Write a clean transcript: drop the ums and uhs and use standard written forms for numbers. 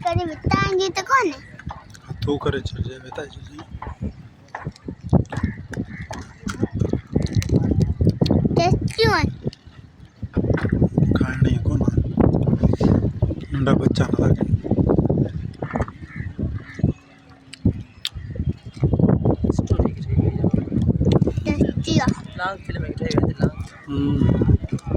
કરી વિતાંગી તો કોને तू करे चल जाए बता जी टेस्ट क्यों है खाने को ना नंदा बच्चा ना लगे टेस्टी है लांग फिल्म में ठेगा लांग